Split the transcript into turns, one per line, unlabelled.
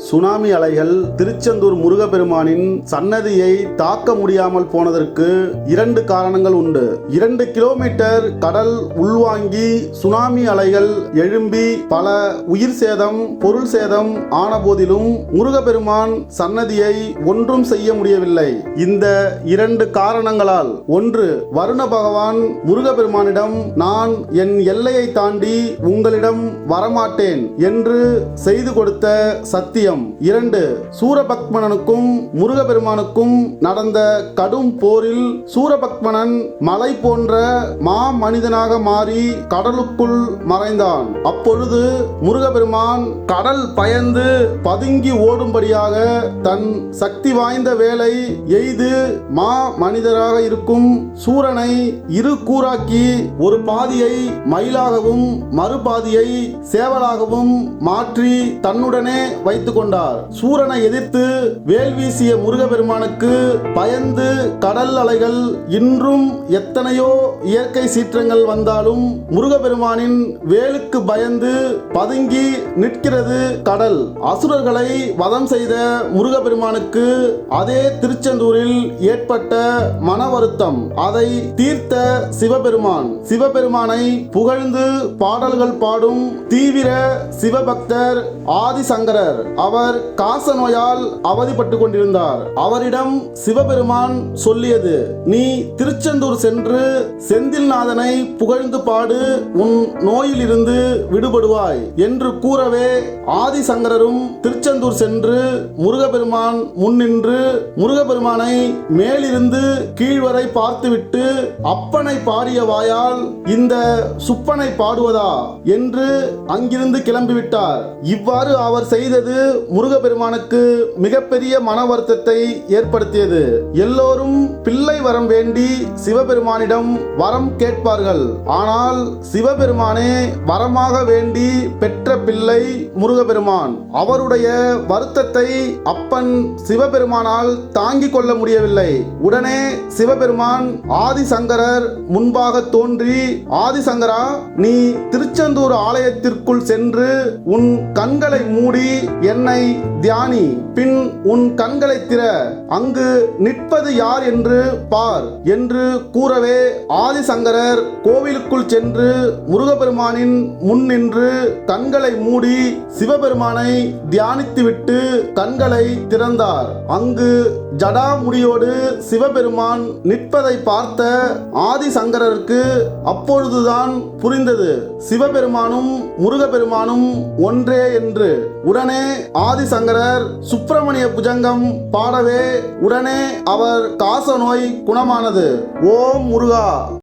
Tsunami அலைகள் திருச்செந்தூர் முருகப்பெருமானின் சன்னதியை தாக்க முடியாமல் போனதற்கு 2 காரணங்கள் உண்டு. 2 கிலோமீட்டர் கடல் உள்வாங்கி சுனாமி அலைகள் எழும்பி பல உயிர் சேதம், பொருள் சேதம் ஆன போதிலும் முருகப்பெருமான் சன்னதியை ஒன்றும் செய்ய முடியவில்லை. இந்த 2 காரணங்களால், ஒன்று, வருண பகவான் முருகப்பெருமானிடம் நான் என் எல்லையை தாண்டி உங்களிடம் வரமாட்டேன் என்று செய்து கொடுத்த சத்தியம். 2, சூரபத்மனுக்கும் முருகப்பெருமானுக்கும் நடந்த கடும் போரில் சூரபத்மனன் மலை போன்ற மா மனிதனாக மாறி கடலுக்குள் மறைந்தான். அப்பொழுது முருகப்பெருமான் கடல் பயந்து பதுங்கி ஓடும்படியாக தன் சக்தி வாய்ந்த வேலை எய்து மா மனிதராக இருக்கும் சூரனை 2 கூறாக்கி ஒரு பாதியை மயிலாகவும் மறுபாதியை சேவலாகவும் மாற்றி தன்னுடனே வைத்துக் கொண்டார். சூரனை எதிர்த்து வேல் வீசிய முருகப்பெருமானுக்கு பயந்து கடல் அலைகள் இன்றும் எத்தனையோ இயற்கை சீற்றங்கள் வந்தாலும் முருகப்பெருமானின் வேலுக்கு பயந்து பதுங்கி நிற்கிறது கடல். அசுரர்களை வதம் செய்த முருகப்பெருமானுக்கு அதே திருச்செந்தூரில் ஏற்பட்ட மன வருத்தம். அதை தீர்த்த சிவபெருமானை புகழ்ந்து பாடல்கள் பாடும் தீவிர சிவபக்தர் ஆதிசங்கரர். அவர் காச நோயால் அவதிப்பட்டு கொண்டிருந்தார். அவரிடம் சிவபெருமான் சொல்லியது, நீ திருச்செந்தூர் சென்று செந்தில்நாதனை புகழ்ந்து பாடு, உன் நோயிலிருந்து விடுபடுவாய் என்று கூறவே ஆதிசங்கரரும் திருச்செந்தூர் சென்று முருகப்பெருமான் முன்னின்று முருகப்பெருமானை மேலிருந்து கீழ்வரை பார்த்துவிட்டு அப்பனை பாடிய வாயால் இந்த சுப்பனை பாடுவதா என்று அங்கிருந்து கிளம்பிவிட்டார். இவ்வாறு அவர் செய்தது முருகப்பெருமானுக்கு மிகப்பெரிய மன வருத்தத்தை ஏற்படுத்தியது. எல்லோரும் பிள்ளை வரம் வேண்டி சிவபெருமானிடம் வரம் கேட்பார்கள். ஆனால் சிவபெருமானே வரமாக வேண்டி பெற்ற பிள்ளை முருகப்பெருமான். அவருடைய வருத்தத்தை அப்பன் சிவபெருமானால் தாங்கிக் கொள்ள முடியவில்லை. உடனே சிவபெருமான் ஆதிசங்கரர் முன்பாக தோன்றி, ஆதிசங்கரா, நீ திருச்செந்தூர் ஆலயத்திற்குள் சென்று உன் கண்களை மூடி என்னை தியானி, பின் உன் கண்களை திற, அங்கு நிற்பது யார் என்று பார் என்று கூறவே ஆதிசங்கரர் கோவிலுக்குள் சென்று முருகப்பெருமானின் முன் நின்று கண்களை மூடி சிவபெருமானை தியானித்துவிட்டு கண்களை திறந்தார். அங்கு ஜடாமுடியோடு சிவபெருமான் நிற்பதை பார்த்த ஆதிசங்கரருக்கு அப்பொழுதுதான் புரிந்தது, சிவபெருமானும் முருகப்பெருமானும் ஒன்றே என்று. உடனே ஆதிசங்கரர் சுப்பிரமணிய புஜங்கம் பாடவே உடனே அவர் காச நோய் குணமானது. ஓம் முருகா.